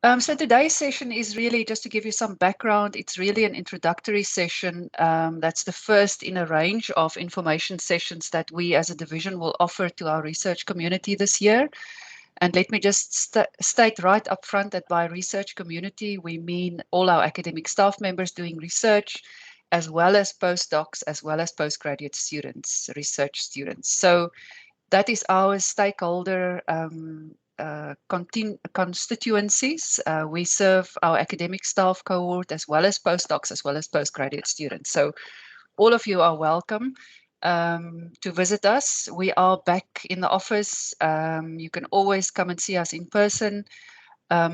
So today's session is really just to give you some background. It's really an introductory session. That's the first in a range of information sessions that we as a division will offer to our research community this year. And let me just state right up front that by research community, we mean all our academic staff members doing research, as well as postdocs, as well as postgraduate students, research students. So that is our stakeholder constituencies. We serve our academic staff cohort as well as postdocs, as well as postgraduate students. So all of you are welcome to visit us. We are back in the office. You can always come and see us in person.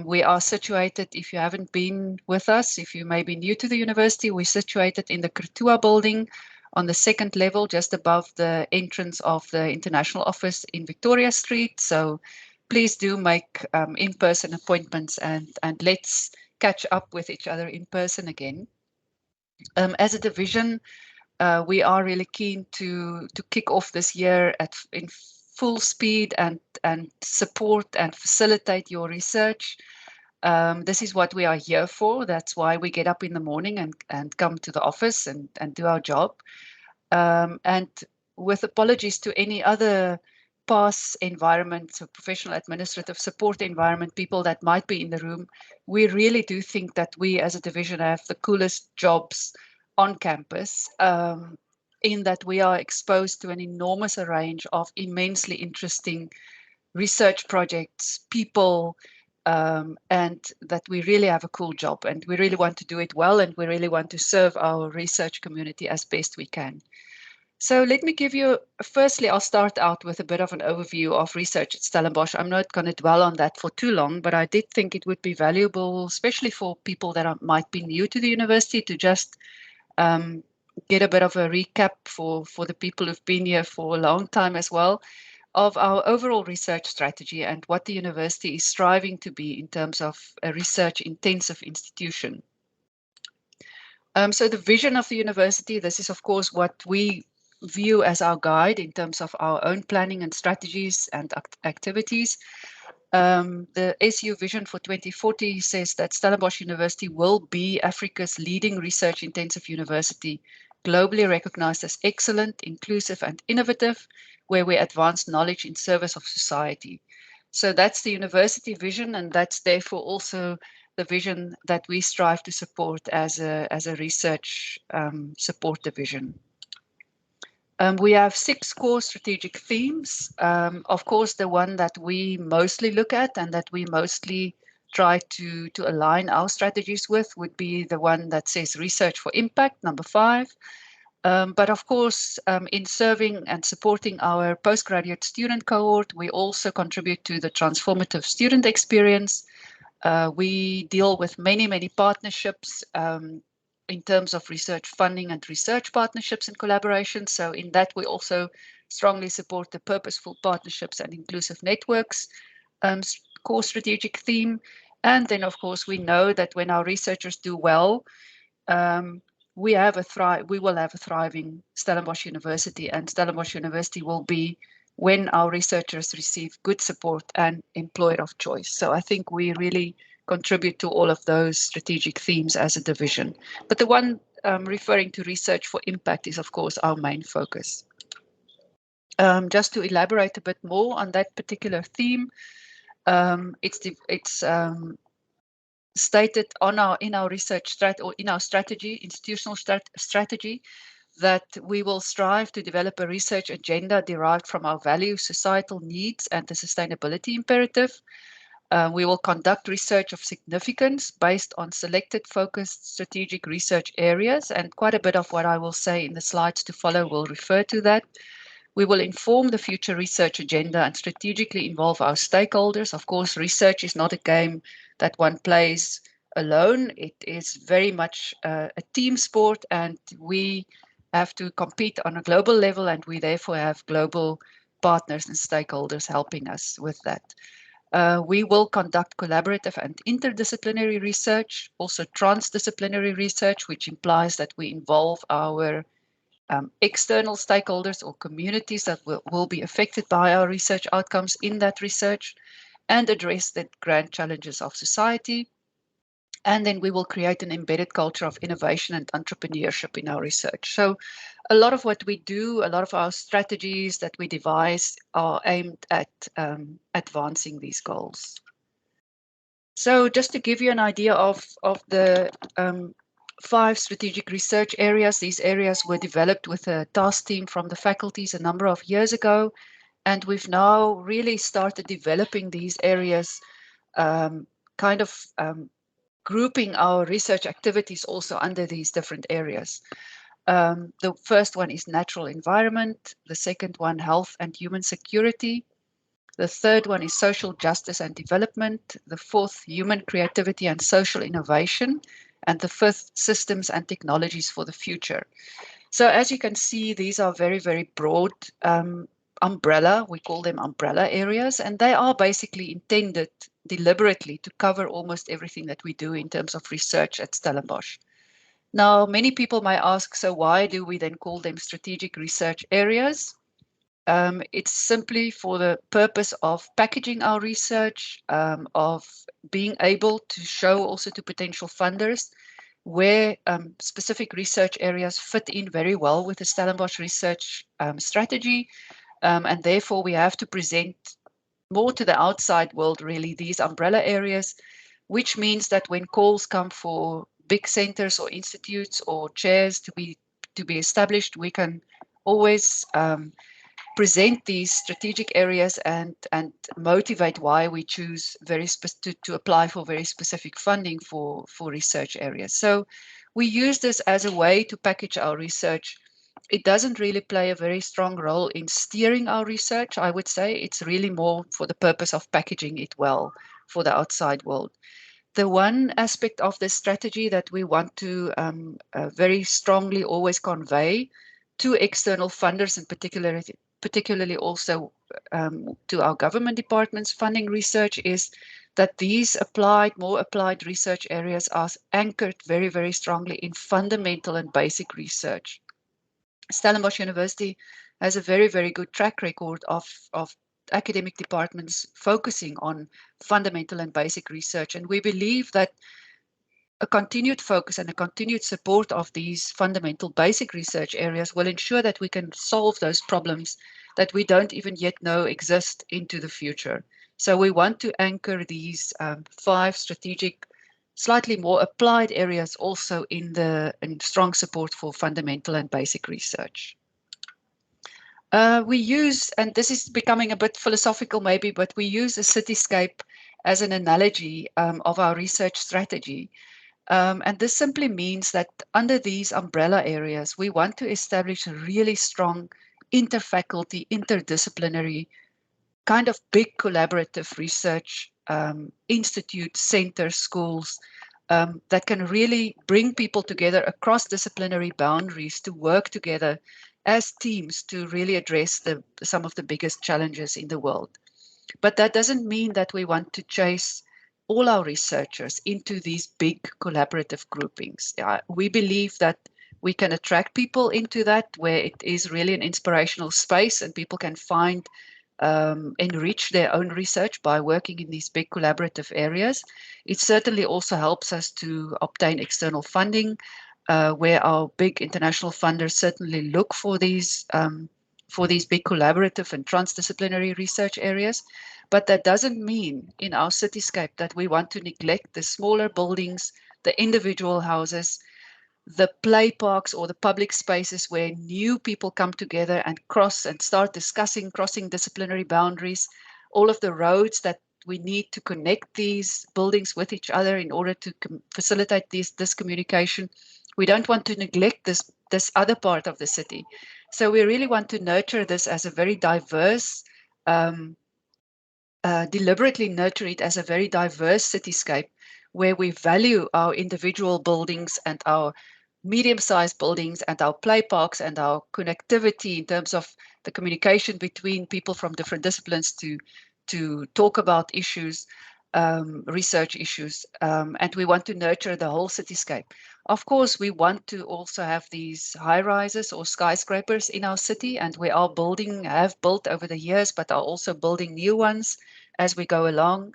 We are situated, if you haven't been with us, if you may be new to the university, we're situated in the Krutua building on the second level, just above the entrance of the international office in Victoria Street. So please do make in-person appointments and let's catch up with each other in person again. As a division, we are really keen to kick off this year in full speed and support and facilitate your research. This is what we are here for. That's why we get up in the morning and come to the office and do our job. And with apologies to any other past environment, so professional administrative support environment, people that might be in the room, we really do think that we as a division have the coolest jobs on campus, in that we are exposed to an enormous range of immensely interesting research projects, people, and that we really have a cool job and we really want to do it well and we really want to serve our research community as best we can. So let me give you, firstly, I'll start out with a bit of an overview of research at Stellenbosch. I'm not going to dwell on that for too long, but I did think it would be valuable, especially for people that might be new to the university, to just get a bit of a recap for the people who've been here for a long time as well, of our overall research strategy and what the university is striving to be in terms of a research intensive institution. So the vision of the university, this is of course what we view as our guide in terms of our own planning and strategies and activities. The SU vision for 2040 says that Stellenbosch University will be Africa's leading research intensive university, globally recognized as excellent, inclusive and innovative, where we advance knowledge in service of society. So that's the university vision, and that's therefore also the vision that we strive to support as a research support division. We have 6 core strategic themes. Of course, the one that we mostly look at and that we mostly try to align our strategies with would be the one that says research for impact, number 5. But of course, in serving and supporting our postgraduate student cohort, we also contribute to the transformative student experience. We deal with many, many partnerships in terms of research funding and research partnerships and collaboration. So in that, we also strongly support the purposeful partnerships and inclusive networks core strategic theme. And then, of course, we know that when our researchers do well, we will have a thriving Stellenbosch University, and Stellenbosch University will be when our researchers receive good support and employer of choice. So I think we really contribute to all of those strategic themes as a division. But the one referring to research for impact is, of course, our main focus. Just to elaborate a bit more on that particular theme, it's stated in our research strategy, institutional strategy, that we will strive to develop a research agenda derived from our values, societal needs, and the sustainability imperative. We will conduct research of significance based on selected, focused strategic research areas, and quite a bit of what I will say in the slides to follow will refer to that. We will inform the future research agenda and strategically involve our stakeholders. Of course, research is not a game that one plays alone. It is very much a team sport, and we have to compete on a global level, and we therefore have global partners and stakeholders helping us with that. We will conduct collaborative and interdisciplinary research, also transdisciplinary research, which implies that we involve our external stakeholders or communities that will be affected by our research outcomes in that research. and address the grand challenges of society. And then we will create an embedded culture of innovation and entrepreneurship in our research. So a lot of what we do, a lot of our strategies that we devise are aimed at advancing these goals. So just to give you an idea of the 5 strategic research areas, these areas were developed with a task team from the faculties a number of years ago. And we've now really started developing these areas, kind of grouping our research activities also under these different areas. The first one is natural environment, the second one, health and human security. The third one is social justice and development. The fourth, human creativity and social innovation. And the fifth, systems and technologies for the future. So as you can see, these are very, very broad umbrella. We call them umbrella areas, and they are basically intended deliberately to cover almost everything that we do in terms of research at Stellenbosch. Now, many people might ask, so why do we then call them strategic research areas? It's simply for the purpose of packaging our research, of being able to show also to potential funders where specific research areas fit in very well with the Stellenbosch research strategy. And therefore, we have to present more to the outside world, really, these umbrella areas, which means that when calls come for big centers or institutes or chairs to be established, we can always present these strategic areas and motivate why we choose to apply for very specific funding for research areas. So we use this as a way to package our research. It doesn't really play a very strong role in steering our research, I would say. It's really more for the purpose of packaging it well for the outside world. The one aspect of this strategy that we want to very strongly always convey to external funders, and particularly also to our government departments funding research, is that these more applied research areas are anchored very, very strongly in fundamental and basic research. Stellenbosch University has a very, very good track record of academic departments focusing on fundamental and basic research. And we believe that a continued focus and a continued support of these fundamental basic research areas will ensure that we can solve those problems that we don't even yet know exist into the future. So we want to anchor these 5 strategic, slightly more applied areas also in strong support for fundamental and basic research. We use, and this is becoming a bit philosophical maybe, but we use a cityscape as an analogy of our research strategy. And this simply means that under these umbrella areas, we want to establish a really strong interfaculty, interdisciplinary, kind of big collaborative research institute, centers, schools that can really bring people together across disciplinary boundaries to work together as teams to really address some of the biggest challenges in the world. But that doesn't mean that we want to chase all our researchers into these big collaborative groupings. We believe that we can attract people into that where it is really an inspirational space and people can find enrich their own research by working in these big collaborative areas. It certainly also helps us to obtain external funding, where our big international funders certainly look for these big collaborative and transdisciplinary research areas. But that doesn't mean in our cityscape that we want to neglect the smaller buildings, the individual houses, the play parks or the public spaces where new people come together and start discussing, crossing disciplinary boundaries, all of the roads that we need to connect these buildings with each other in order to facilitate this communication. We don't want to neglect this other part of the city. So we really want to nurture this as a very diverse, deliberately nurture it as a very diverse cityscape where we value our individual buildings and our medium-sized buildings and our play parks and our connectivity in terms of the communication between people from different disciplines to talk about issues, research issues, and we want to nurture the whole cityscape. Of course, we want to also have these high-rises or skyscrapers in our city, and we have built over the years, but are also building new ones as we go along.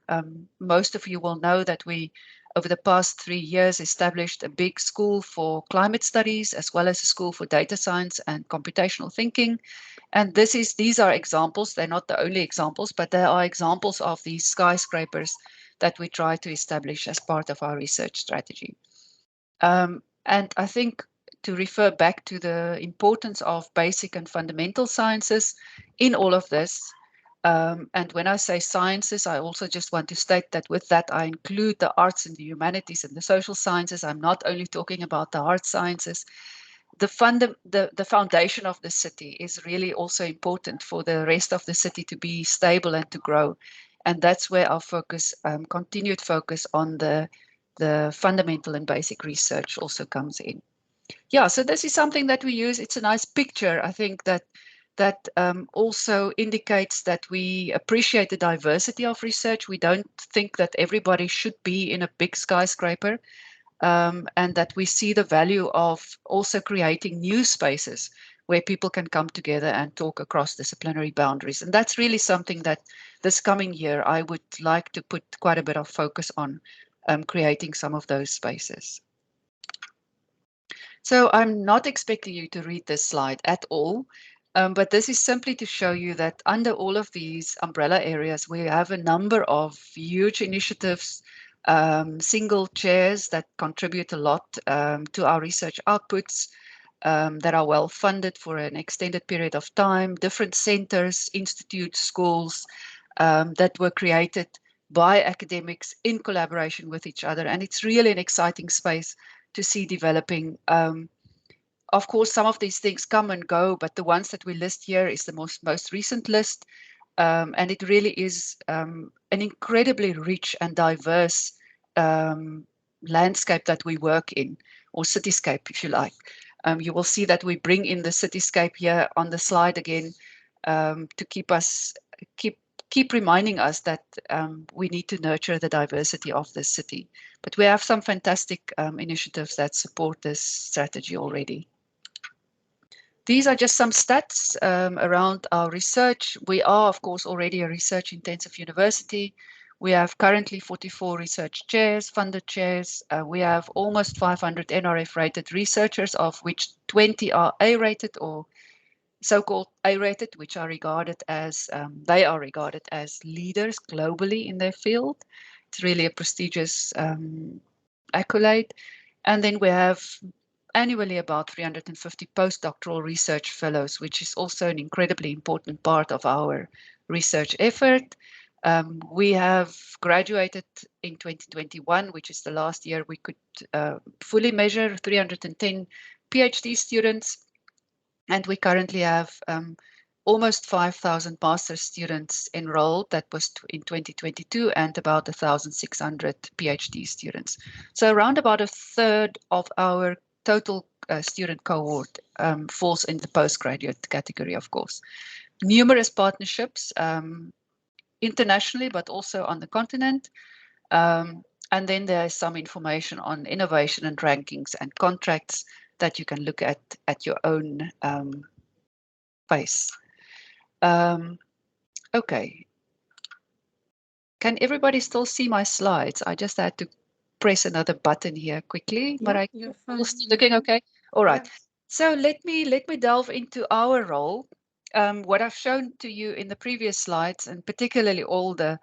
Most of you will know that we, over the past 3 years, established a big school for climate studies, as well as a school for data science and computational thinking. And these are examples. They're not the only examples, but there are examples of these skyscrapers that we try to establish as part of our research strategy. And I think to refer back to the importance of basic and fundamental sciences in all of this, and when I say sciences, I also just want to state that with that, I include the arts and the humanities and the social sciences. I'm not only talking about the hard sciences. The foundation of the city is really also important for the rest of the city to be stable and to grow. And that's where our focus, continued focus on the fundamental and basic research also comes in. Yeah, so this is something that we use. It's a nice picture. I think that also indicates that we appreciate the diversity of research. We don't think that everybody should be in a big skyscraper, and that we see the value of also creating new spaces where people can come together and talk across disciplinary boundaries. And that's really something that this coming year I would like to put quite a bit of focus on, creating some of those spaces. So I'm not expecting you to read this slide at all, but this is simply to show you that under all of these umbrella areas, we have a number of huge initiatives, single chairs that contribute a lot to our research outputs, that are well funded for an extended period of time, different centers, institutes, schools that were created by academics in collaboration with each other. And it's really an exciting space to see developing. Of course, some of these things come and go, but the ones that we list here is the most recent list. And it really is an incredibly rich and diverse landscape that we work in, or cityscape, if you like. You will see that we bring in the cityscape here on the slide again, to keep reminding us that we need to nurture the diversity of the city. But we have some fantastic initiatives that support this strategy already. These are just some stats around our research. We are, of course, already a research-intensive university. We have currently 44 research chairs, funded chairs. We have almost 500 NRF-rated researchers, of which 20 are A-rated or so-called A-rated, which are regarded as, they are regarded as leaders globally in their field. It's really a prestigious accolade. And then we have annually about 350 postdoctoral research fellows, which is also an incredibly important part of our research effort. We have graduated in 2021, which is the last year we could fully measure 310 PhD students. And we currently have almost 5,000 master's students enrolled. That was in 2022, and about 1,600 PhD students. So around about a third of our total student cohort falls in the postgraduate category, of course. Numerous partnerships internationally, but also on the continent. And then there is some information on innovation and rankings and contracts that you can look at your own pace. Okay. Can everybody still see my slides? I just had to press another button here quickly, but You're all fine. still looking okay? All right. Yes. So let me delve into our role. What I've shown to you in the previous slides, and particularly all the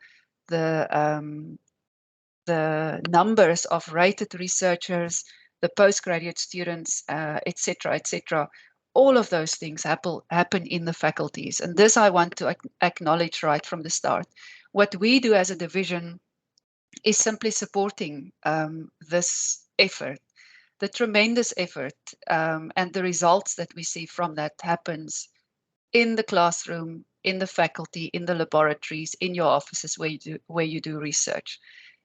numbers of rated researchers, the postgraduate students, etc., etc. All of those things happen in the faculties. And this I want to acknowledge right from the start. What we do as a division is simply supporting this effort, the tremendous effort, and the results that we see from that happens in the classroom, in the faculty, in the laboratories, in your offices where you do research.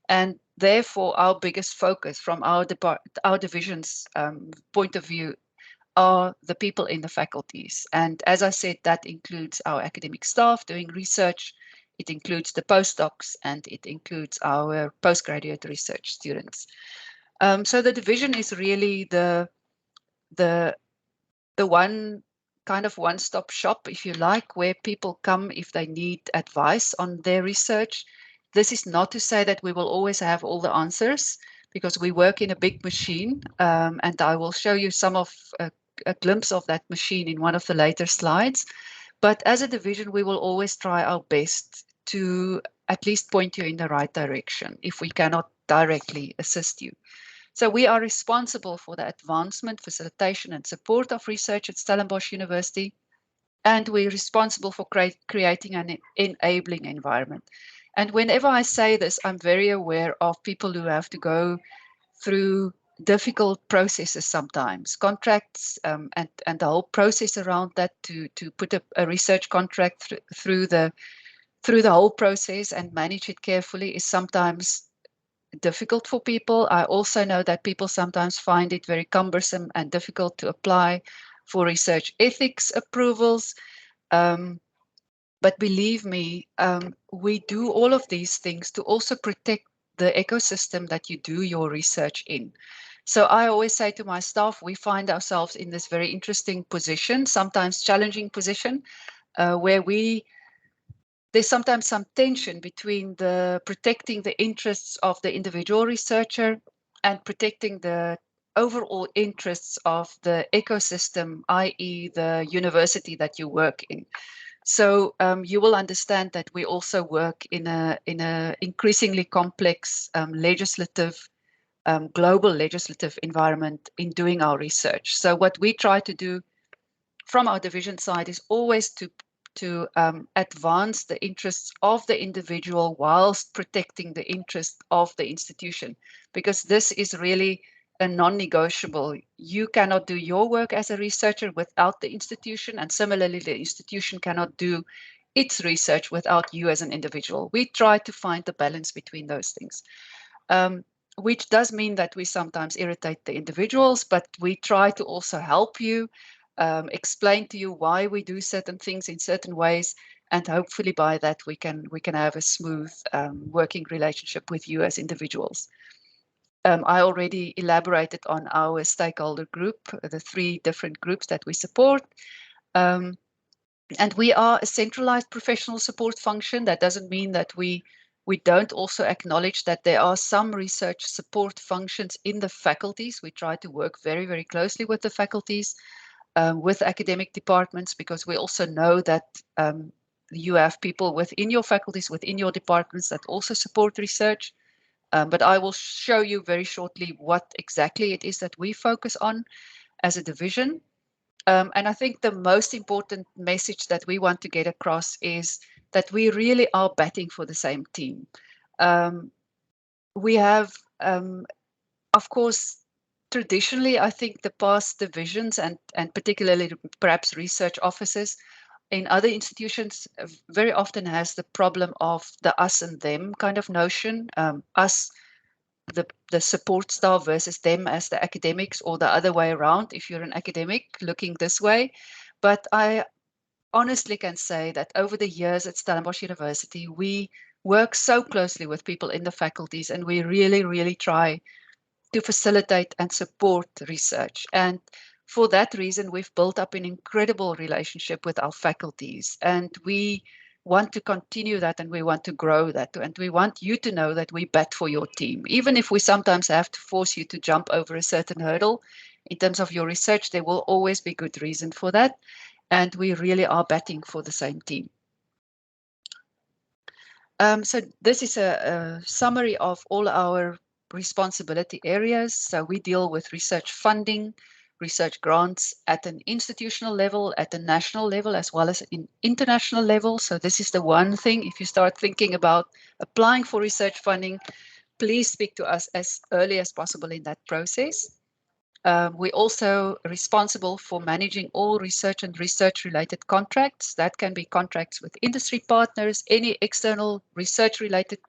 And therefore, our biggest focus from our division's point of view are the people in the faculties. And as I said, that includes our academic staff doing research, it includes the postdocs, and it includes our postgraduate research students. So the division is really the one kind of one-stop shop, if you like, where people come if they need advice on their research. This is not to say that we will always have all the answers, because we work in a big machine, and I will show you some of a glimpse of that machine in one of the later slides. But as a division, we will always try our best to at least point you in the right direction if we cannot directly assist you. So we are responsible for the advancement, facilitation, and support of research at Stellenbosch University, and we're responsible for creating an enabling environment. And whenever I say this, I'm very aware of people who have to go through difficult processes sometimes, contracts, and the whole process around that to put a research contract through the whole process and manage it carefully is sometimes difficult for people. I also know that people sometimes find it very cumbersome and difficult to apply for research ethics approvals. But believe me, we do all of these things to also protect the ecosystem that you do your research in. So I always say to my staff, we find ourselves in this very interesting position, sometimes challenging position, where there's sometimes some tension between the protecting the interests of the individual researcher and protecting the overall interests of the ecosystem, i.e. the university that you work in. So you will understand that we also work in a increasingly complex legislative, global legislative environment in doing our research. So what we try to do from our division side is always to advance the interests of the individual whilst protecting the interest of the institution, because this is really a non-negotiable. You cannot do your work as a researcher without the institution, and similarly, the institution cannot do its research without you as an individual. We try to find the balance between those things, which does mean that we sometimes irritate the individuals, but we try to also help you, explain to you why we do certain things in certain ways, and hopefully by that we can have a smooth working relationship with you as individuals. I already elaborated on our stakeholder group, the 3 different groups that we support. And we are a centralized professional support function. That doesn't mean that we don't also acknowledge that there are some research support functions in the faculties. We try to work very, very closely with the faculties, with academic departments, because we also know that you have people within your faculties, within your departments that also support research. But I will show you very shortly what exactly it is that we focus on as a division. And I think the most important message that we want to get across is that we really are batting for the same team. We have, of course, traditionally, I think the past divisions and particularly perhaps research offices in other institutions very often has the problem of the us and them kind of notion, us, the support staff versus them as the academics, or the other way around if you're an academic looking this way. But I honestly can say that over the years at Stellenbosch University, we work so closely with people in the faculties, and we really, really try to facilitate and support research. And for that reason, we've built up an incredible relationship with our faculties, and we want to continue that, and we want to grow that, and we want you to know that we bat for your team. Even if we sometimes have to force you to jump over a certain hurdle in terms of your research, there will always be good reason for that, and we really are batting for the same team. So this is a summary of all our responsibility areas. So we deal with research funding, research grants at an institutional level, at a national level, as well as in international level. So this is the one thing, if you start thinking about applying for research funding, please speak to us as early as possible in that process. We're also responsible for managing all research and research-related contracts. That can be contracts with industry partners, any external research-related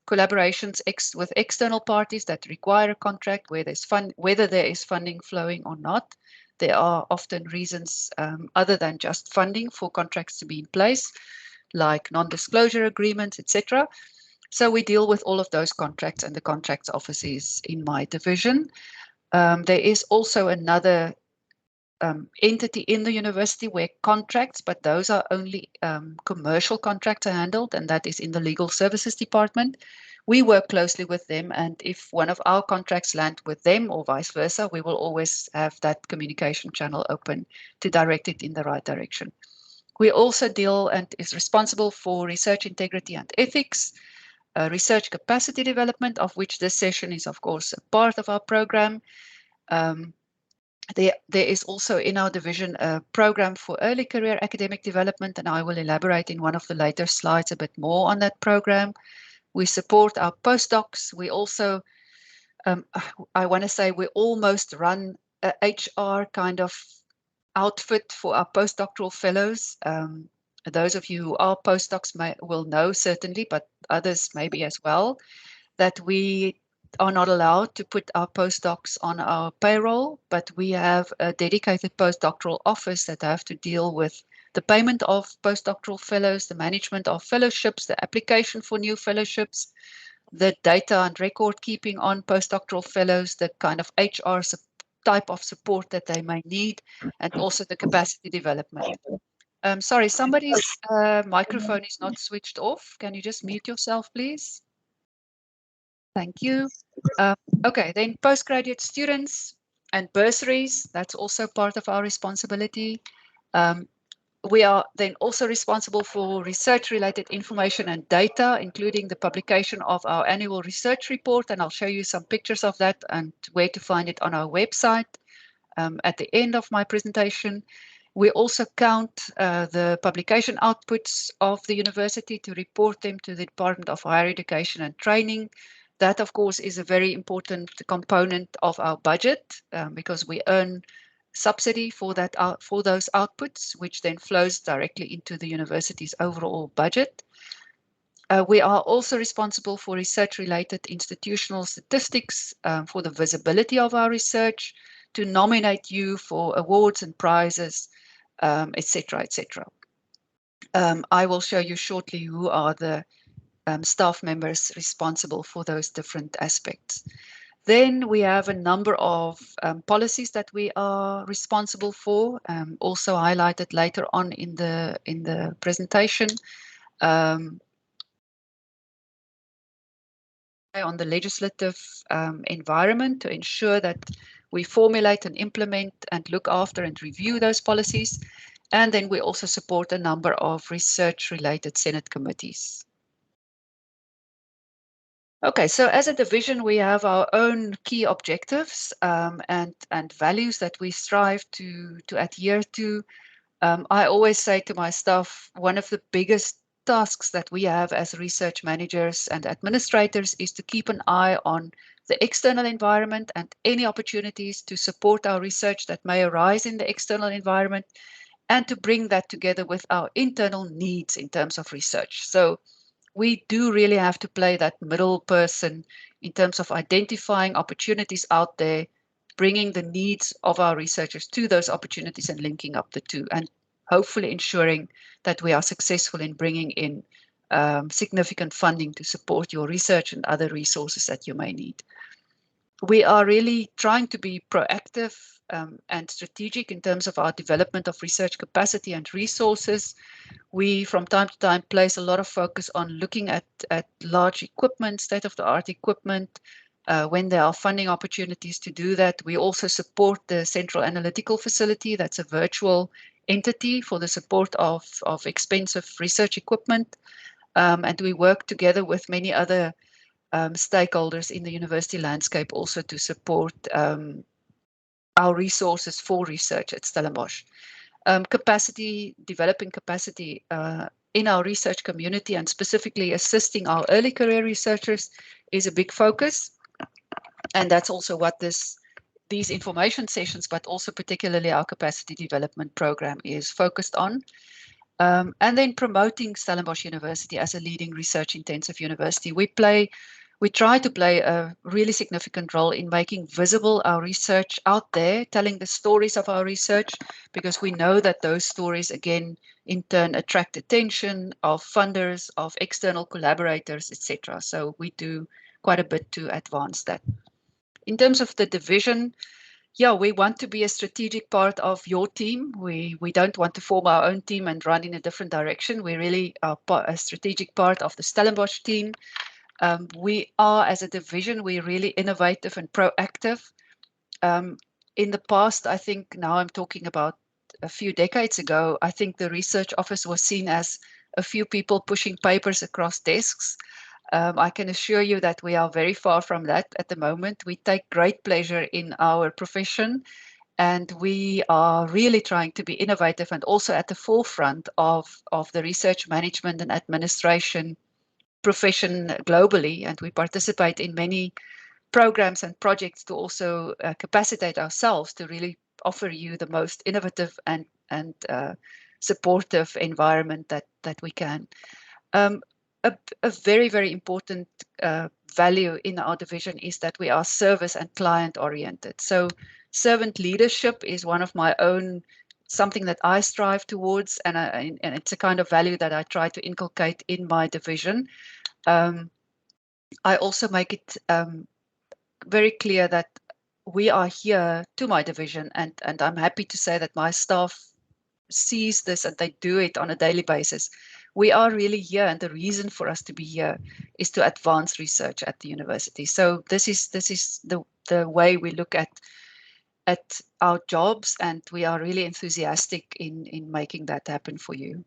collaborations with external parties that require a contract, whether there is funding flowing or not. There are often reasons other than just funding for contracts to be in place, like non-disclosure agreements, etc. So we deal with all of those contracts, and the contracts office is in my division. There is also another entity in the university where contracts, but those are only commercial contracts are handled, and that is in the legal services department. We work closely with them, and if one of our contracts land with them or vice versa, we will always have that communication channel open to direct it in the right direction. We also deal and is responsible for research integrity and ethics, research capacity development, of which this session is, of course, a part of our program. There is also in our division a program for early career academic development, and I will elaborate in one of the later slides a bit more on that program. We support our postdocs. We also, I want to say, we almost run a HR kind of outfit for our postdoctoral fellows. Those of you who are postdocs will know certainly, but others maybe as well, that we are not allowed to put our postdocs on our payroll, but we have a dedicated postdoctoral office that have to deal with the payment of postdoctoral fellows, the management of fellowships, the application for new fellowships, the data and record keeping on postdoctoral fellows, the kind of HR type of support that they may need, and also the capacity development. Sorry, somebody's microphone is not switched off. Can you just mute yourself, please? Thank you. Okay, then postgraduate students and bursaries, that's also part of our responsibility. We are then also responsible for research-related information and data, including the publication of our annual research report, and I'll show you some pictures of that and where to find it on our website at the end of my presentation. We also count the publication outputs of the university to report them to the Department of Higher Education and Training. That, of course, is a very important component of our budget because we earn subsidy for that for those outputs, which then flows directly into the university's overall budget. We are also responsible for research-related institutional statistics for the visibility of our research, to nominate you for awards and prizes, etc., etc. I will show you shortly who are the staff members responsible for those different aspects. Then we have a number of policies that we are responsible for, also highlighted later on in the presentation. On the legislative environment to ensure that we formulate and implement and look after and review those policies. And then we also support a number of research-related Senate committees. Okay, so as a division, we have our own key objectives and values that we strive to adhere to. I always say to my staff, one of the biggest tasks that we have as research managers and administrators is to keep an eye on the external environment and any opportunities to support our research that may arise in the external environment, and to bring that together with our internal needs in terms of research. So we do really have to play that middle person in terms of identifying opportunities out there, bringing the needs of our researchers to those opportunities and linking up the two, and hopefully ensuring that we are successful in bringing in significant funding to support your research and other resources that you may need. We are really trying to be proactive and strategic in terms of our development of research capacity and resources. We, from time to time, place a lot of focus on looking at large equipment, state-of-the-art equipment, when there are funding opportunities to do that. We also support the Central Analytical Facility. That's a virtual entity for the support of expensive research equipment. And we work together with many other stakeholders in the university landscape also to support our resources for research at Stellenbosch. Developing capacity in our research community and specifically assisting our early career researchers is a big focus. And that's also what these information sessions, but also particularly our capacity development program is focused on. And then promoting Stellenbosch University as a leading research intensive university. We try to play a really significant role in making visible our research out there, telling the stories of our research, because we know that those stories, again, in turn attract attention of funders, of external collaborators, etc. So we do quite a bit to advance that. In terms of the division, yeah, we want to be a strategic part of your team. We don't want to form our own team and run in a different direction. We really are a strategic part of the Stellenbosch team. We are, as a division, we're really innovative and proactive. In the past, I think now I'm talking about a few decades ago, I think the research office was seen as a few people pushing papers across desks. I can assure you that we are very far from that at the moment. We take great pleasure in our profession, and we are really trying to be innovative and also at the forefront of the research management and administration profession globally. And we participate in many programs and projects to also capacitate ourselves to really offer you the most innovative and supportive environment that we can. Um, a very, very important value in our division is that we are service and client oriented. So servant leadership is one of my own, something that I strive towards, and it's a kind of value that I try to inculcate in my division. Um, I also make it very clear that we are here to my division, and I'm happy to say that my staff sees this and they do it on a daily basis. We are really here, and the reason for us to be here is to advance research at the university. So this is the way we look at our jobs, and we are really enthusiastic in making that happen for you.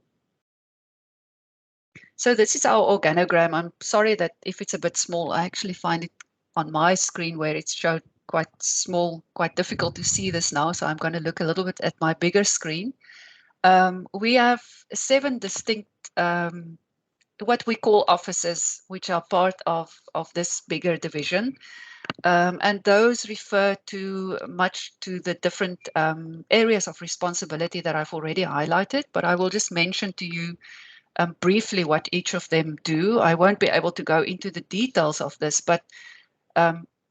So this is our organogram. I'm sorry that if it's a bit small, I actually find it on my screen where it's showed quite small, quite difficult to see this now. So I'm going to look a little bit at my bigger screen. We have 7 distinct what we call offices, which are part of this bigger division. And those refer to much to the different areas of responsibility that I've already highlighted, but I will just mention to you briefly what each of them do. I won't be able to go into the details of this, but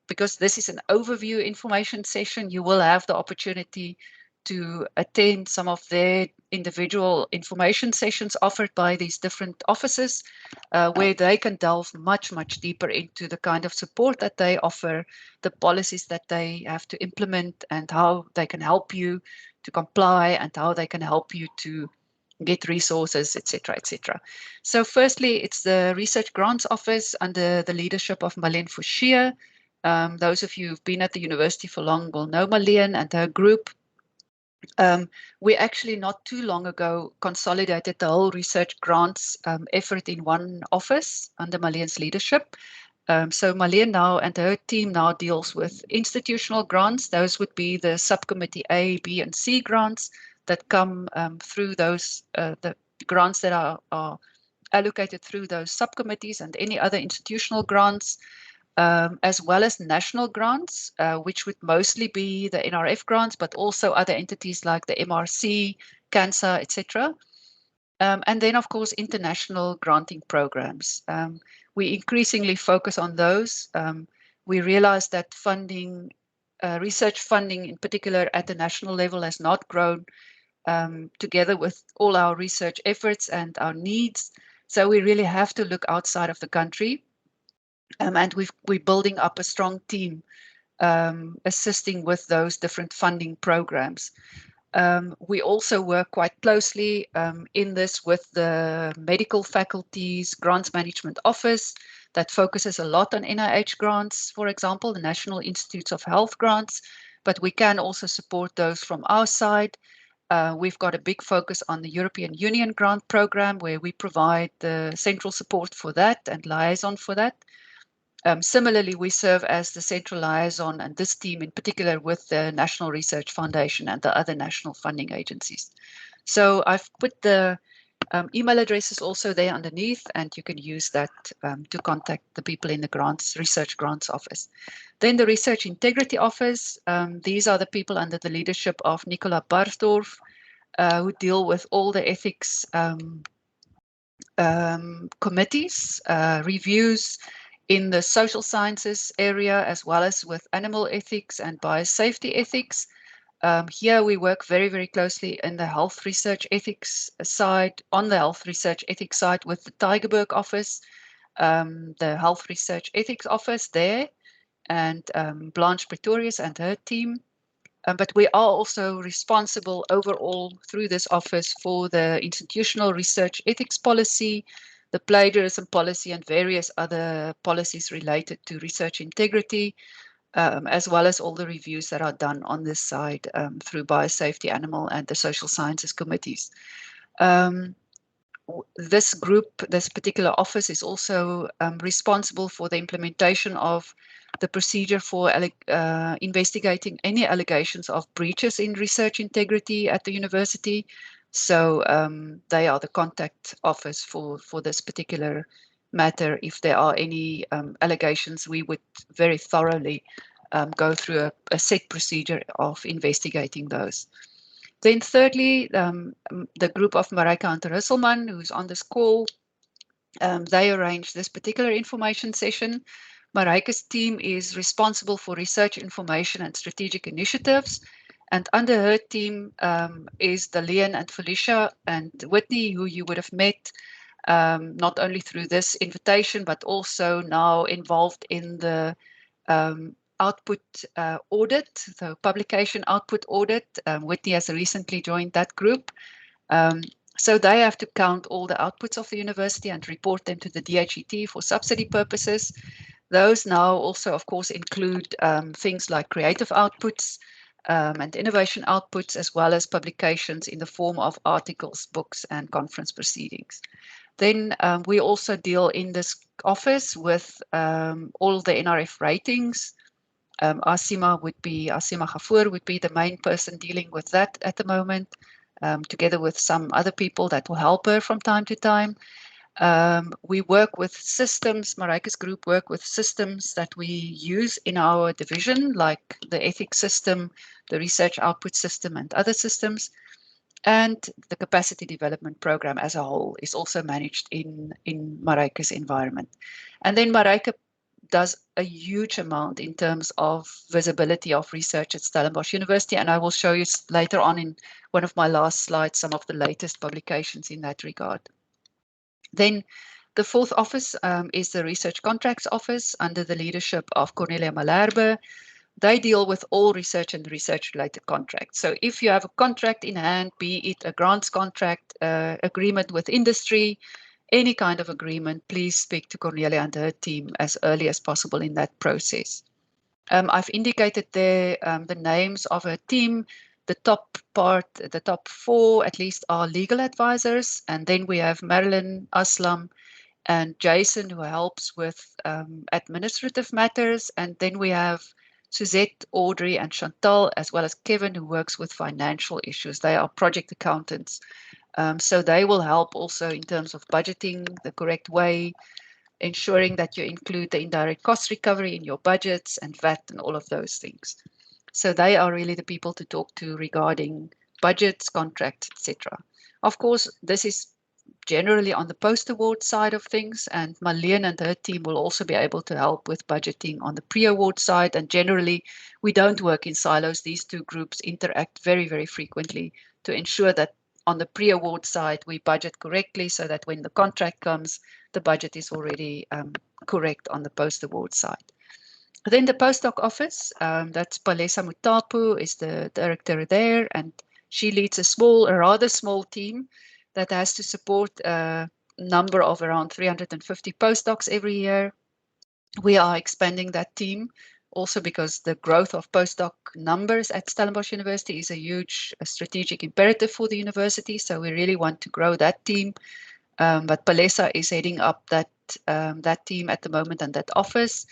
because this is an overview information session, you will have the opportunity to attend some of their individual information sessions offered by these different offices, where they can delve much, much deeper into the kind of support that they offer, the policies that they have to implement, and how they can help you to comply, and how they can help you to get resources, etc., etc. So firstly, it's the Research Grants Office under the leadership of Marlene Fouchier. Those of you who've been at the university for long will know Marlene and her group. We actually not too long ago consolidated the whole research grants effort in one office under Marlene's leadership. So Marlene now and her team now deals with institutional grants. Those would be the subcommittee A, B, and C grants that come through those, the grants that are allocated through those subcommittees, and any other institutional grants, as well as national grants, which would mostly be the NRF grants, but also other entities like the MRC, CANSA, etc. And then, of course, international granting programs. We increasingly focus on those. We realize that funding, research funding in particular at the national level, has not grown together with all our research efforts and our needs. So we really have to look outside of the country. And we're building up a strong team assisting with those different funding programs. We also work quite closely in this with the medical faculties grants management office that focuses a lot on NIH grants, for example, the National Institutes of Health grants, but we can also support those from our side. We've got a big focus on the European Union grant program, where we provide the central support for that and liaison for that. Similarly, we serve as the central liaison, and this team in particular, with the National Research Foundation and the other national funding agencies. So I've put the email addresses also there underneath, and you can use that to contact the people in the grants, research grants office. Then the Research Integrity Office. These are the people under the leadership of Nicola Barsdorf, who deal with all the ethics committees, reviews in the social sciences area, as well as with animal ethics and biosafety ethics. Here we work very, very closely in the health research ethics side, on the health research ethics side, with the Tygerberg office, the health research ethics office there, and Blanche Pretorius and her team. But we are also responsible overall through this office for the institutional research ethics policy, the plagiarism policy, and various other policies related to research integrity, as well as all the reviews that are done on this side through biosafety, animal, and the social sciences committees. This group, this particular office, is also responsible for the implementation of the procedure for investigating any allegations of breaches in research integrity at the university. So they are the contact office for this particular matter. If there are any allegations, we would very thoroughly go through a set procedure of investigating those. Then thirdly, the group of Marijke Hunter-Husselman, who's on this call, they arranged this particular information session. Marijke's team is responsible for research information and strategic initiatives. And under her team is Dalian and Felicia and Whitney, who you would have met not only through this invitation, but also now involved in the output audit, the publication output audit. Whitney has recently joined that group. So they have to count all the outputs of the university and report them to the DHET for subsidy purposes. Those now also, of course, include things like creative outputs and innovation outputs, as well as publications in the form of articles, books, and conference proceedings. Then we also deal in this office with all the NRF ratings. Asima Ghafoor would be the main person dealing with that at the moment, together with some other people that will help her from time to time. We work with systems, Marijke's group work with systems that we use in our division, like the ethics system, the research output system, and other systems. And the capacity development program as a whole is also managed in Marijke's environment. And then Marijke does a huge amount in terms of visibility of research at Stellenbosch University, and I will show you later on in one of my last slides some of the latest publications in that regard. Then the fourth office is the Research Contracts Office under the leadership of Cornelia Malherbe. They deal with all research and research-related contracts. So if you have a contract in hand, be it a grants contract, agreement with industry, any kind of agreement, please speak to Cornelia and her team as early as possible in that process. I've indicated there the names of her team. The top four at least are legal advisors. And then we have Marilyn, Aslam, and Jason, who helps with administrative matters. And then we have Suzette, Audrey, and Chantal, as well as Kevin, who works with financial issues. They are project accountants. So they will help also in terms of budgeting the correct way, ensuring that you include the indirect cost recovery in your budgets and VAT and all of those things. So they are really the people to talk to regarding budgets, contracts, etc. Of course, this is generally on the post-award side of things, and Marlene and her team will also be able to help with budgeting on the pre-award side. And generally, we don't work in silos. These two groups interact very, very frequently to ensure that on the pre-award side, we budget correctly so that when the contract comes, the budget is already correct on the post-award side. Then the postdoc office, that's Palesa Mutapu is the director there, and she leads a rather small team that has to support a number of around 350 postdocs every year. We are expanding that team also because the growth of postdoc numbers at Stellenbosch University is a huge strategic imperative for the university. So we really want to grow that team. But Palesa is heading up that team at the moment and that office,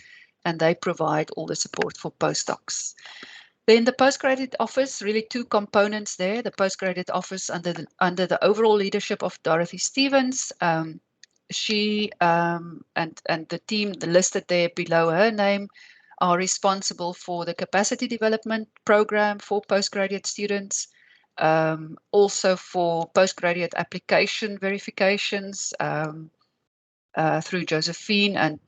and they provide all the support for postdocs. Then the postgraduate office, really two components there. The postgraduate office under the overall leadership of Dorothy Stevens. She and the team listed there below her name are responsible for the capacity development program for postgraduate students, also for postgraduate application verifications through Josephine, and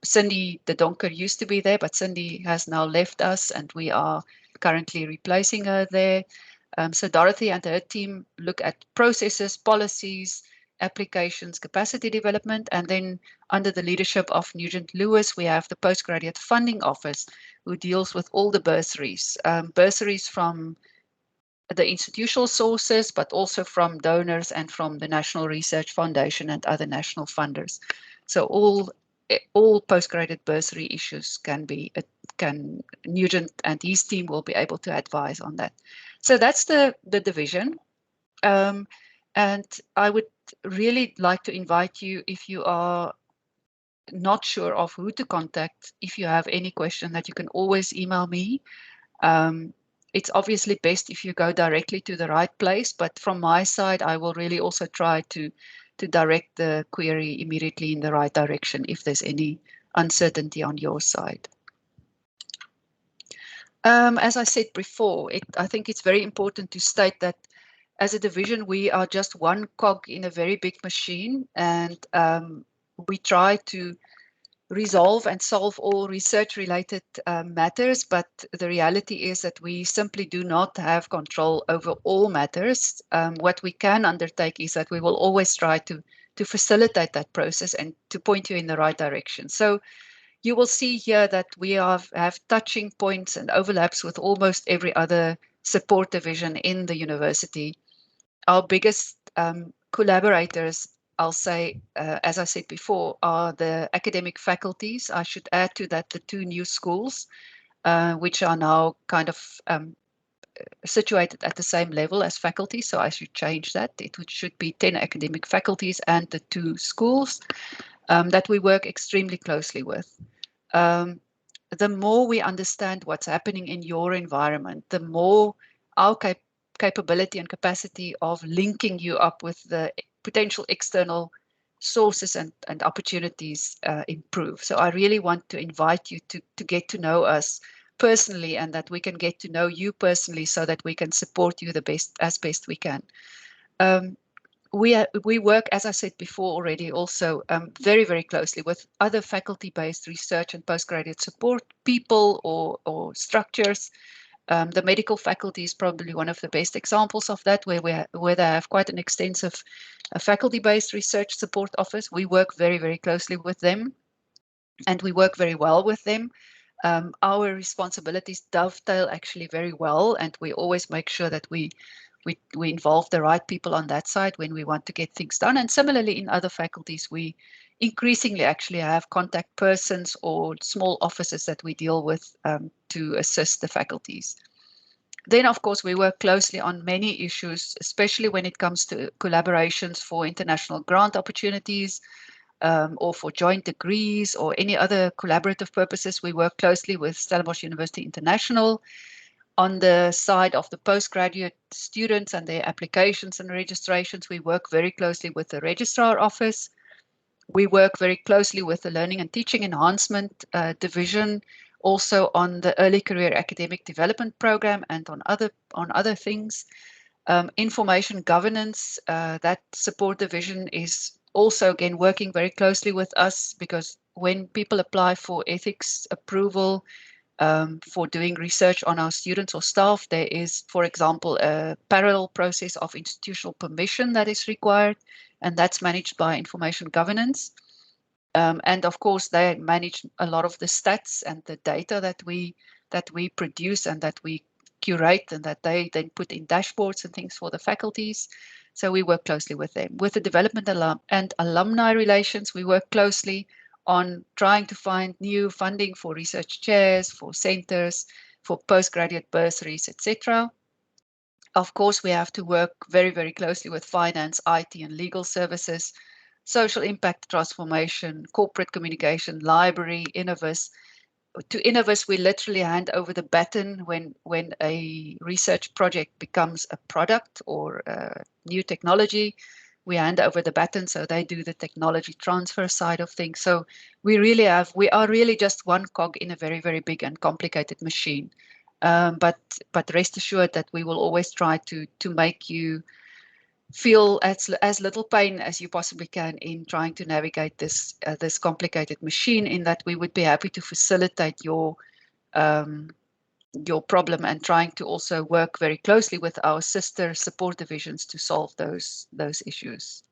Cindy de Donker used to be there, but Cindy has now left us and we are currently replacing her there. So Dorothy and her team look at processes, policies, applications capacity development. And then under the leadership of Nugent Lewis, we have the Postgraduate Funding Office, who deals with all the bursaries, bursaries from the institutional sources, but also from donors and from the National Research Foundation and other national funders. So all postgraduate bursary issues can Nugent and his team will be able to advise on that. So that's the division. And I would really like to invite you, if you are not sure of who to contact, if you have any question, that you can always email me. It's obviously best if you go directly to the right place, but from my side, I will really also try to direct the query immediately in the right direction if there's any uncertainty on your side. As I said before, I think it's very important to state that as a division, we are just one cog in a very big machine, and we try to resolve and solve all research-related matters, but the reality is that we simply do not have control over all matters. What we can undertake is that we will always try to facilitate that process and to point you in the right direction. So you will see here that we have touching points and overlaps with almost every other support division in the university. Our biggest collaborators, I'll say, as I said before, are the academic faculties. I should add to that the two new schools, which are now kind of situated at the same level as faculty. So I should change that. It should be 10 academic faculties and the two schools that we work extremely closely with. The more we understand what's happening in your environment, the more our capability and capacity of linking you up with the potential external sources and opportunities improve. So I really want to invite you to get to know us personally, and that we can get to know you personally so that we can support you as best we can. We work, as I said before already, also very, very closely with other faculty-based research and postgraduate support people or structures. The medical faculty is probably one of the best examples of that, where they have quite an extensive faculty-based research support office. We work very, very closely with them, and we work very well with them. Our responsibilities dovetail actually very well, and we always make sure that we involve the right people on that side when we want to get things done. And similarly, in other faculties, we increasingly actually have contact persons or small offices that we deal with to assist the faculties. Then, of course, we work closely on many issues, especially when it comes to collaborations for international grant opportunities, or for joint degrees or any other collaborative purposes. We work closely with Stellenbosch University International. On the side of the postgraduate students and their applications and registrations, we work very closely with the registrar office. We work very closely with the Learning and Teaching Enhancement Division, also on the Early Career Academic Development Program and on other things. Information governance, that support division is also, again, working very closely with us, because when people apply for ethics approval, for doing research on our students or staff, there is, for example, a parallel process of institutional permission that is required, and that's managed by information governance. And of course, they manage a lot of the stats and the data that we produce and that we curate, and that they then put in dashboards and things for the faculties. So we work closely with them. With the development and alumni relations, we work closely on trying to find new funding for research chairs, for centers, for postgraduate bursaries, etc. Of course, we have to work very, very closely with finance, IT, and legal services, social impact transformation, corporate communication, library, Innovus. To Innovus, we literally hand over the baton when a research project becomes a product or a new technology. We hand over the baton, so they do the technology transfer side of things. So we are really just one cog in a very, very big and complicated machine. But rest assured that we will always try to make you feel as little pain as you possibly can in trying to navigate this complicated machine, in that we would be happy to facilitate your problem, and trying to also work very closely with our sister support divisions to solve those issues.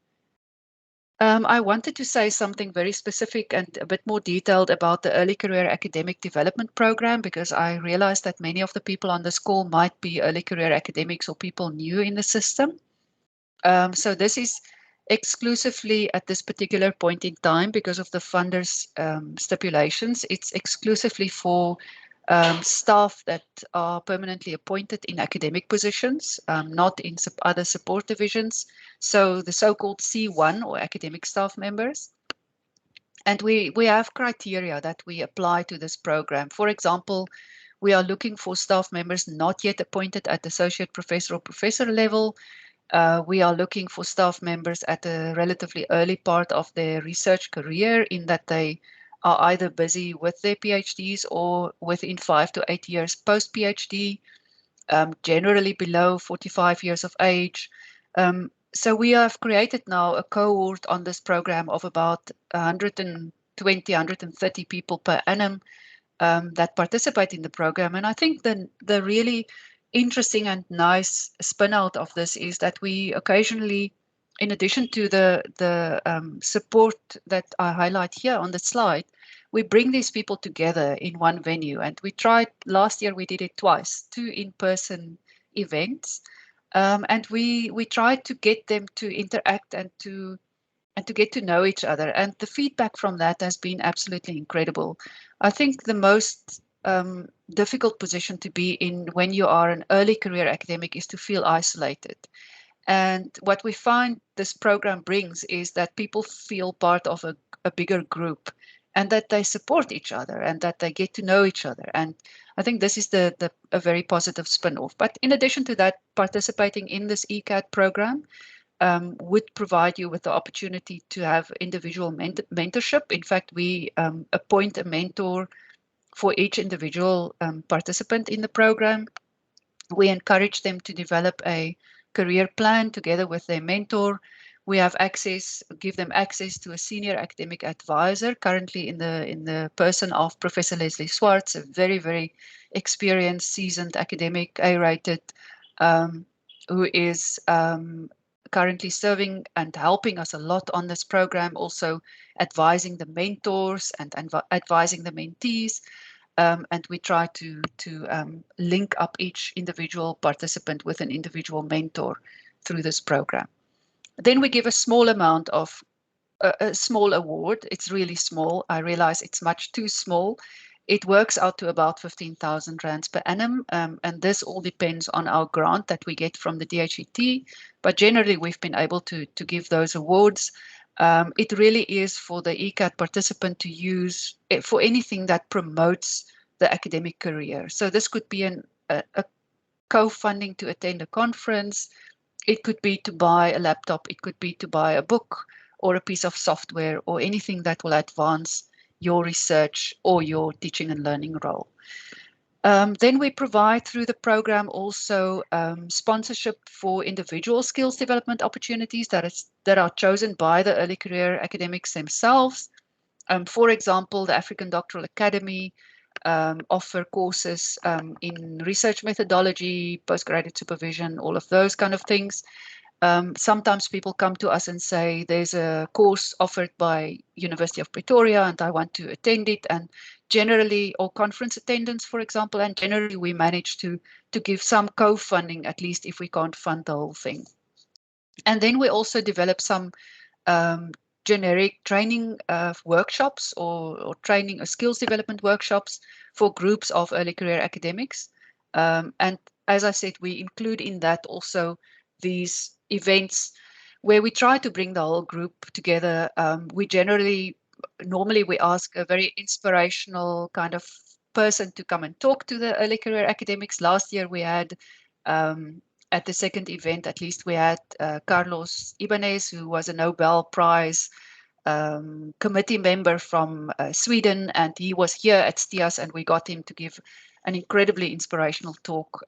I wanted to say something very specific and a bit more detailed about the Early Career Academic Development Program, because I realized that many of the people on this call might be early career academics or people new in the system. So this is exclusively at this particular point in time, because of the funders' stipulations, it's exclusively for staff that are permanently appointed in academic positions, not in other support divisions. So the so-called C1 or academic staff members. And we have criteria that we apply to this program. For example, we are looking for staff members not yet appointed at associate professor or professor level. We are looking for staff members at a relatively early part of their research career, in that they are either busy with their PhDs or within 5 to 8 years post-PhD, generally below 45 years of age. So we have created now a cohort on this program of about 120, 130 people per annum that participate in the program. And I think the really interesting and nice spin out of this is that we occasionally, in addition to the support that I highlight here on the slide, we bring these people together in one venue. And we tried last year, we did it twice, 2 in-person events, and we tried to get them to interact and to get to know each other. And the feedback from that has been absolutely incredible. I think the most difficult position to be in when you are an early career academic is to feel isolated. And what we find this program brings is that people feel part of a bigger group, and that they support each other and that they get to know each other. And I think this is a very positive spin-off. But in addition to that, participating in this ECAD program would provide you with the opportunity to have individual mentorship. In fact, we appoint a mentor for each individual participant in the program. We encourage them to develop a career plan together with their mentor. We have give them access to a senior academic advisor, currently in the person of Professor Leslie Swartz, a very, very experienced, seasoned academic, A-rated, who is currently serving and helping us a lot on this program, also advising the mentors and advising the mentees. And we try to link up each individual participant with an individual mentor through this program. Then we give a small amount of a small award. It's really small. I realize it's much too small. It works out to about 15,000 rands per annum, and this all depends on our grant that we get from the DHET. But generally, we've been able to give those awards. It really is for the ECAD participant to use for anything that promotes the academic career. So this could be a co-funding to attend a conference. It could be to buy a laptop. It could be to buy a book or a piece of software or anything that will advance your research or your teaching and learning role. Then we provide through the program also sponsorship for individual skills development opportunities that are chosen by the early career academics themselves. For example, the African Doctoral Academy offer courses in research methodology, postgraduate supervision, all of those kind of things. Sometimes people come to us and say, there's a course offered by University of Pretoria and I want to attend it. And generally, or conference attendance, for example, and generally we manage to give some co-funding, at least if we can't fund the whole thing. And then we also develop some generic training workshops or training or skills development workshops for groups of early career academics. And as I said, we include in that also these events where we try to bring the whole group together. Normally we ask a very inspirational kind of person to come and talk to the early career academics. Last year we had at the second event, at least, we had Carlos Ibanez, who was a Nobel Prize committee member from Sweden, and he was here at STIAS, and we got him to give an incredibly inspirational talk,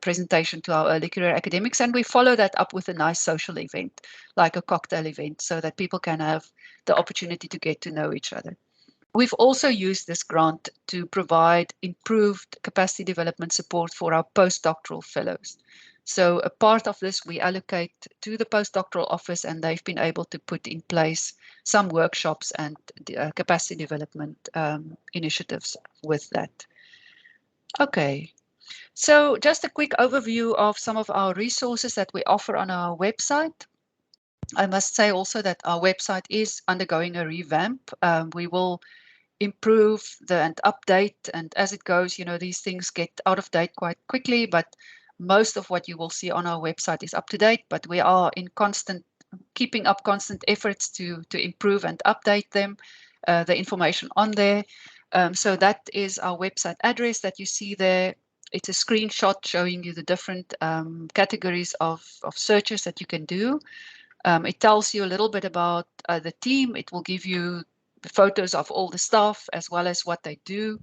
presentation to our early career academics. And we follow that up with a nice social event, like a cocktail event, so that people can have the opportunity to get to know each other. We've also used this grant to provide improved capacity development support for our postdoctoral fellows. So a part of this we allocate to the postdoctoral office, and they've been able to put in place some workshops and capacity development initiatives with that. Okay, so just a quick overview of some of our resources that we offer on our website. I must say also that our website is undergoing a revamp. We will improve and update, and as it goes, you know, these things get out of date quite quickly, but most of what you will see on our website is up to date, but we are in keeping up constant efforts to improve and update them, the information on there. So that is our website address that you see there. It's a screenshot showing you the different categories of searches that you can do. It tells you a little bit about the team. It will give you photos of all the staff as well as what they do.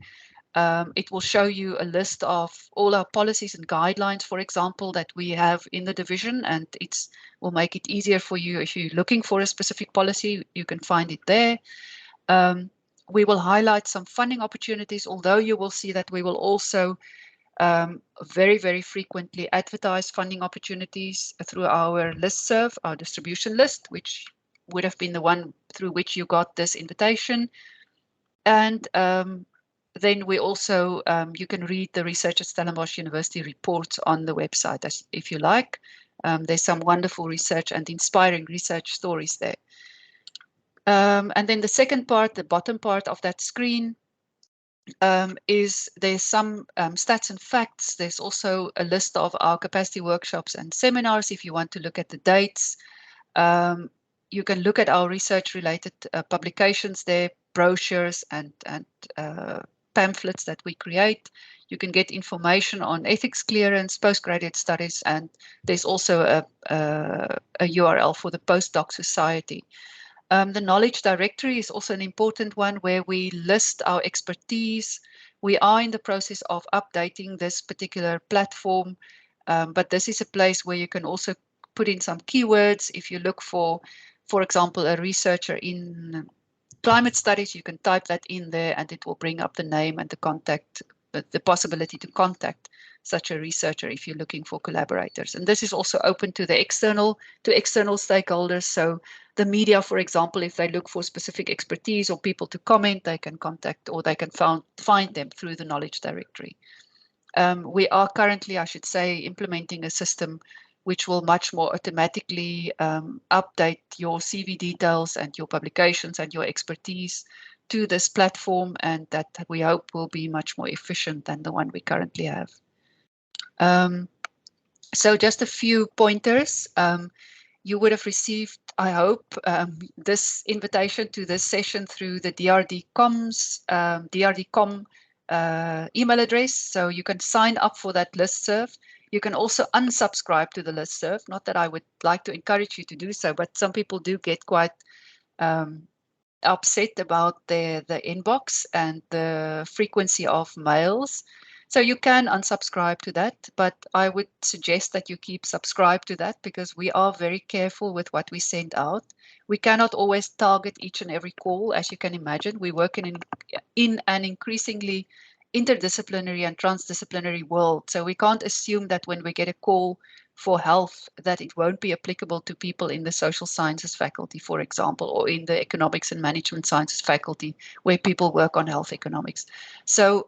It will show you a list of all our policies and guidelines, for example, that we have in the division, and it will make it easier for you if you're looking for a specific policy, you can find it there. We will highlight some funding opportunities, although you will see that we will also very, very frequently advertise funding opportunities through our listserv, our distribution list, which would have been the one through which you got this invitation. And then we also, you can read the Research at Stellenbosch University reports on the website if you like. There's some wonderful research and inspiring research stories there. And then the second part, the bottom part of that screen, is there's some stats and facts. There's also a list of our capacity workshops and seminars if you want to look at the dates. You can look at our research-related publications there, brochures and pamphlets that we create. You can get information on ethics clearance, postgraduate studies, and there's also a URL for the Postdoc Society. The knowledge directory is also an important one where we list our expertise. We are in the process of updating this particular platform, but this is a place where you can also put in some keywords. If you look for example, a researcher in climate studies, you can type that in there and it will bring up the name and the contact, the possibility to contact such a researcher if you're looking for collaborators. And this is also open to the external stakeholders. So the media, for example, if they look for specific expertise or people to comment, they can contact or they can find them through the knowledge directory. We are currently, I should say, implementing a system which will much more automatically update your CV details and your publications and your expertise to this platform, and that we hope will be much more efficient than the one we currently have. So just a few pointers. You would have received, I hope, this invitation to this session through the DRD DRD.com email address. So you can sign up for that listserv. You can also unsubscribe to the listserv. Not that I would like to encourage you to do so, but some people do get quite upset about the inbox and the frequency of mails. So you can unsubscribe to that, but I would suggest that you keep subscribed to that because we are very careful with what we send out. We cannot always target each and every call, as you can imagine. We work in an increasingly interdisciplinary and transdisciplinary world. So we can't assume that when we get a call for health that it won't be applicable to people in the social sciences faculty, for example, or in the economics and management sciences faculty where people work on health economics. So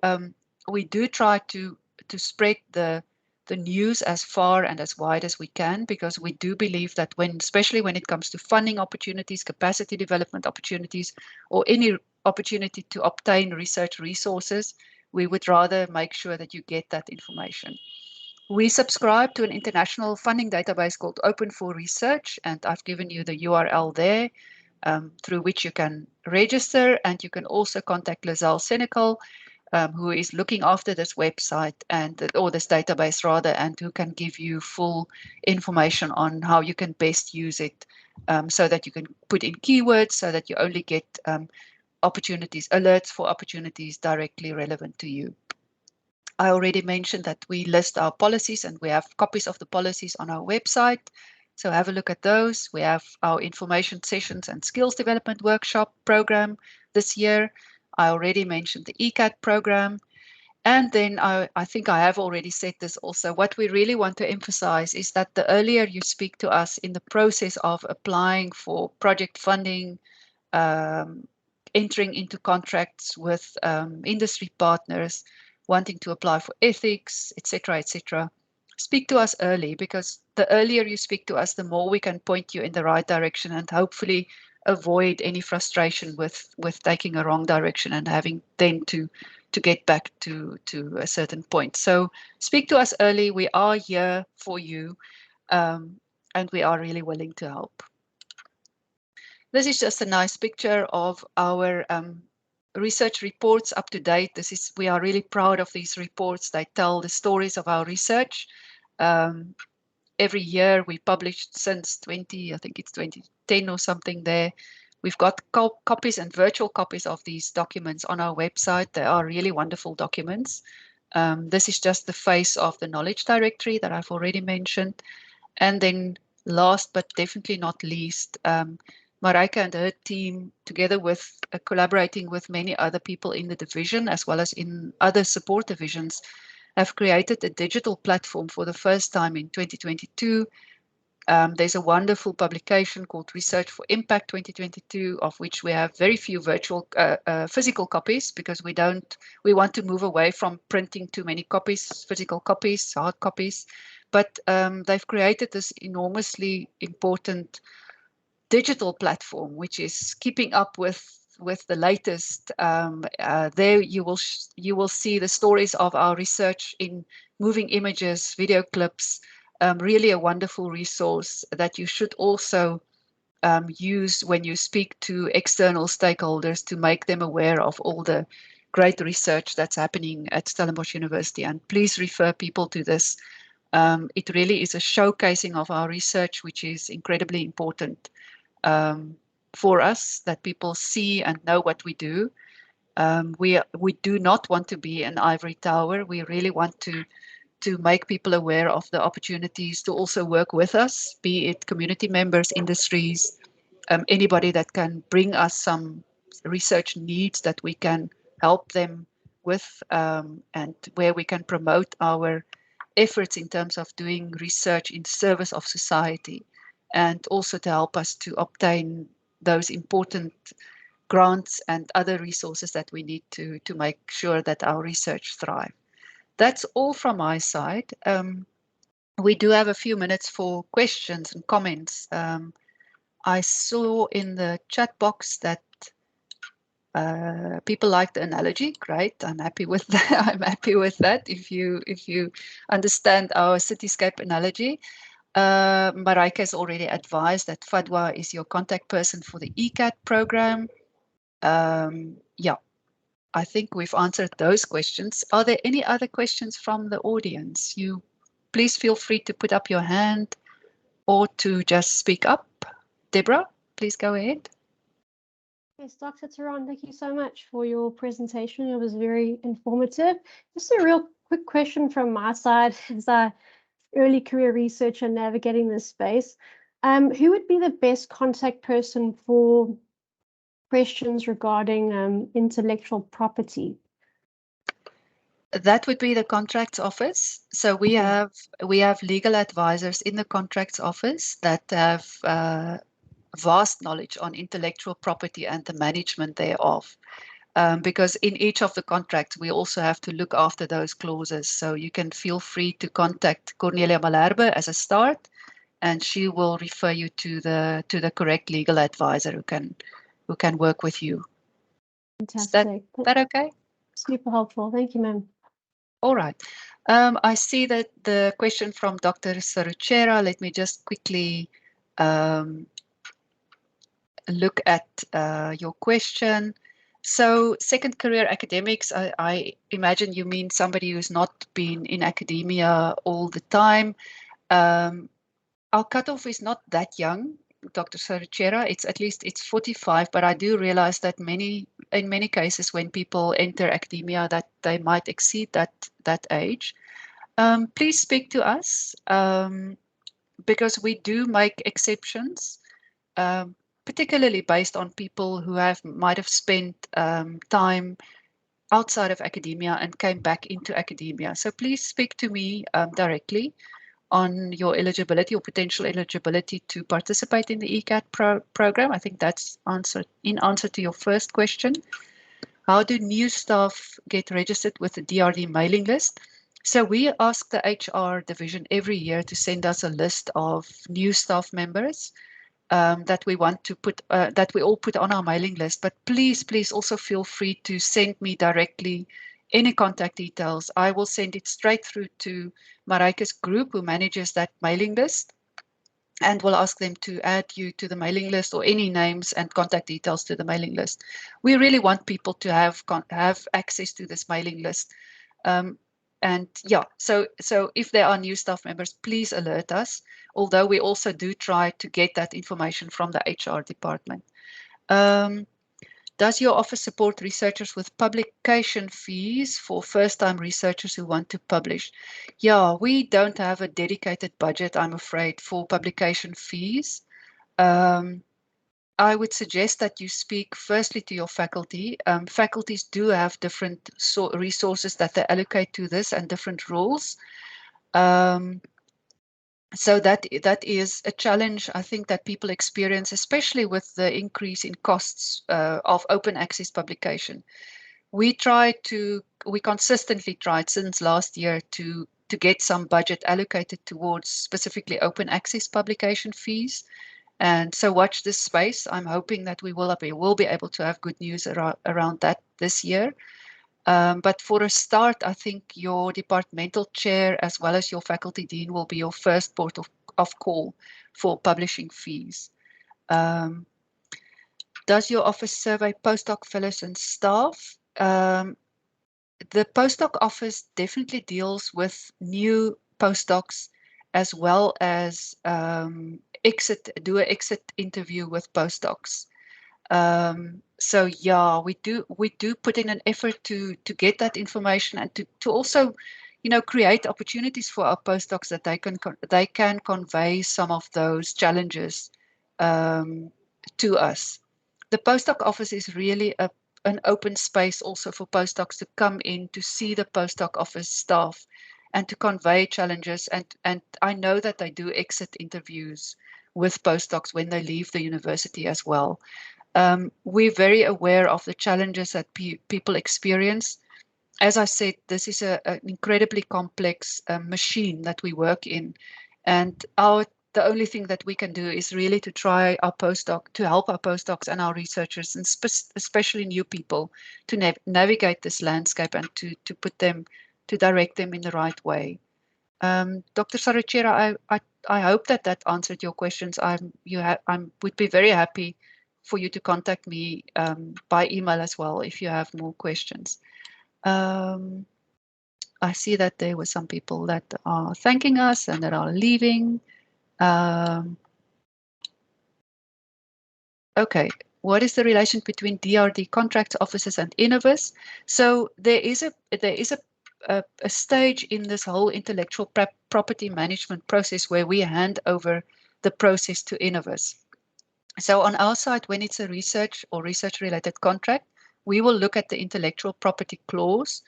we do try to spread the news as far and as wide as we can, because we do believe that especially when it comes to funding opportunities, capacity development opportunities, or any opportunity to obtain research resources, we would rather make sure that you get that information. We subscribe to an international funding database called Open for Research, and I've given you the URL there through which you can register, and you can also contact Lazelle Senecal, who is looking after this website or this database rather, and who can give you full information on how you can best use it, so that you can put in keywords so that you only get alerts for opportunities directly relevant to you. I already mentioned that we list our policies and we have copies of the policies on our website. So have a look at those. We have our information sessions and skills development workshop program this year. I already mentioned the ECAT program. And then I think I have already said this also. What we really want to emphasize is that the earlier you speak to us in the process of applying for project funding, um, entering into contracts with industry partners, wanting to apply for ethics, etc., etc. Speak to us early, because the earlier you speak to us, the more we can point you in the right direction and hopefully avoid any frustration with taking a wrong direction and having then to get back to a certain point. So speak to us early. We are here for you, and we are really willing to help. This is just a nice picture of our research reports up to date. We are really proud of these reports. They tell the stories of our research. Um, every year we published since I think it's 2010 or something there. We've got copies and virtual copies of these documents on our website. They are really wonderful documents. This is just the face of the knowledge directory that I've already mentioned. And then last but definitely not least, Marijke and her team, together with collaborating with many other people in the division, as well as in other support divisions, have created a digital platform for the first time in 2022. There's a wonderful publication called Research for Impact 2022, of which we have very few virtual physical copies, because we want to move away from printing too many copies, physical copies, hard copies. But they've created this enormously important digital platform, which is keeping up with the latest. There you will see the stories of our research in moving images, video clips. Really a wonderful resource that you should also use when you speak to external stakeholders, to make them aware of all the great research that's happening at Stellenbosch University. And please refer people to this. It really is a showcasing of our research, which is incredibly important for us, that people see and know what we do. We do not want to be an ivory tower. We really want to make people aware of the opportunities to also work with us, be it community members, industries, anybody that can bring us some research needs that we can help them with, and where we can promote our efforts in terms of doing research in service of society, and also to help us to obtain those important grants and other resources that we need to make sure that our research thrive. That's all from my side. We do have a few minutes for questions and comments. I saw in the chat box that people like the analogy. Great, I'm happy with that. I'm happy with that. If you understand our cityscape analogy, Marijke has already advised that Fadwa is your contact person for the ECAT program. Yeah, I think we've answered those questions. Are there any other questions from the audience? You please feel free to put up your hand or to just speak up. Deborah, please go ahead. Yes, Dr. Theron, thank you so much for your presentation. It was very informative. Just a real quick question from my side as a early career researcher navigating this space. Who would be the best contact person for questions regarding intellectual property? That would be the contracts office. So we have legal advisors in the contracts office that have vast knowledge on intellectual property and the management thereof. Because in each of the contracts, we also have to look after those clauses. So you can feel free to contact Cornelia Malherbe as a start, and she will refer you to the correct legal advisor who can work with you. Fantastic. Is that okay? Super helpful. Thank you, ma'am. All right. I see that the question from Dr. Saruchera. Let me just quickly look at your question. So second career academics, I imagine you mean somebody who's not been in academia all the time. Our cutoff is not that young, Dr. Saruchera. It's 45, but I do realize that in many cases when people enter academia that they might exceed that age. Please speak to us, because we do make exceptions, particularly based on people who might have spent time outside of academia and came back into academia. So please speak to me directly on your eligibility or potential eligibility to participate in the ECAT program. I think that's in answer to your first question. How do new staff get registered with the DRD mailing list? So we ask the HR division every year to send us a list of new staff members that we want to put, that we all put on our mailing list. But please also feel free to send me directly any contact details. I will send it straight through to Marijke's group, who manages that mailing list, and will ask them to add you to the mailing list or any names and contact details to the mailing list. We really want people to have access to this mailing list. And yeah, so if there are new staff members, please alert us, although we also do try to get that information from the HR department. Does your office support researchers with publication fees for first-time researchers who want to publish? Yeah, we don't have a dedicated budget, I'm afraid, for publication fees. I would suggest that you speak firstly to your faculty. Faculties do have different resources that they allocate to this and different rules. So that is a challenge, I think, that people experience, especially with the increase in costs of open access publication. We consistently tried since last year to get some budget allocated towards specifically open access publication fees. And so watch this space. I'm hoping that we will be able to have good news around that this year. But for a start, I think your departmental chair as well as your faculty dean will be your first port of call for publishing fees. Does your office survey postdoc fellows and staff? The postdoc office definitely deals with new postdocs as well as do an exit interview with postdocs. So yeah, we do put in an effort to get that information and to also, create opportunities for our postdocs that they can convey some of those challenges to us. The postdoc office is really an open space also for postdocs to come in to see the postdoc office staff and to convey challenges. And I know that they do exit interviews with postdocs when they leave the university as well. We're very aware of the challenges that people experience. As I said, this is an incredibly complex machine that we work in, and the only thing that we can do is really to try to help our postdocs and our researchers, and especially new people, to navigate this landscape and to direct them in the right way. Dr. Sarachera, I hope that answered your questions. Would be very happy for you to contact me by email as well if you have more questions. I see that there were some people that are thanking us and that are leaving. Okay, what is the relation between DRD contract officers and endeavours? So there is a stage in this whole intellectual property management process where we hand over the process to endeavours. So on our side, when it's a research or research-related contract, we will look at the intellectual property clause.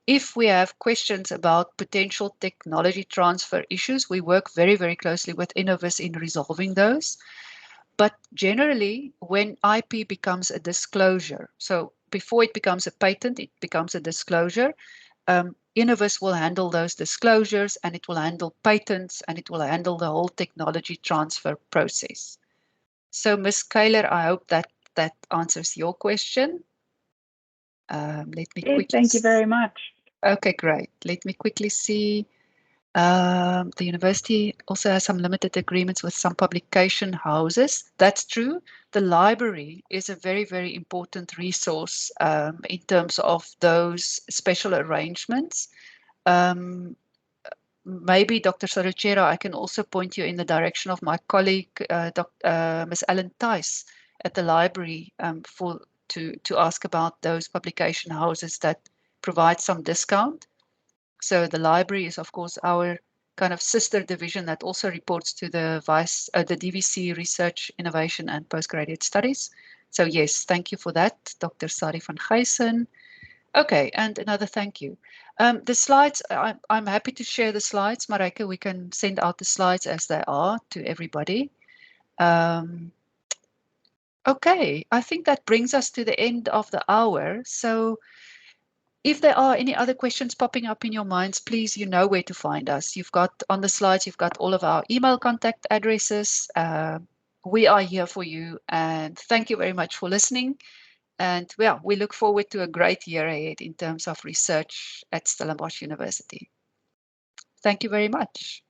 If we have questions about potential technology transfer issues, we work very, very closely with endeavours in resolving those. But generally, when IP becomes a disclosure, so before it becomes a patent, it becomes a disclosure, endeavours will handle those disclosures, and it will handle patents, and it will handle the whole technology transfer process. So, Ms. Keiler, I hope that answers your question. Let me quickly. Thank you very much. Okay, great. Let me quickly see. The university also has some limited agreements with some publication houses. That's true. The library is a very, very important resource in terms of those special arrangements. Maybe Dr. Sarachera, I can also point you in the direction of my colleague, Ms. Ellen Tice at the library to ask about those publication houses that provide some discount. So the library is, of course, our kind of sister division that also reports to the DVC Research, Innovation and Postgraduate Studies. So yes, thank you for that, Dr. Sari van Geysen. Okay, and another thank you. The slides, I'm happy to share the slides, Marijke. We can send out the slides as they are to everybody. Okay, I think that brings us to the end of the hour. So if there are any other questions popping up in your minds, please, you know where to find us. You've got on the slides, you've got all of our email contact addresses. We are here for you, and thank you very much for listening. And well, we look forward to a great year ahead in terms of research at Stellenbosch University. Thank you very much.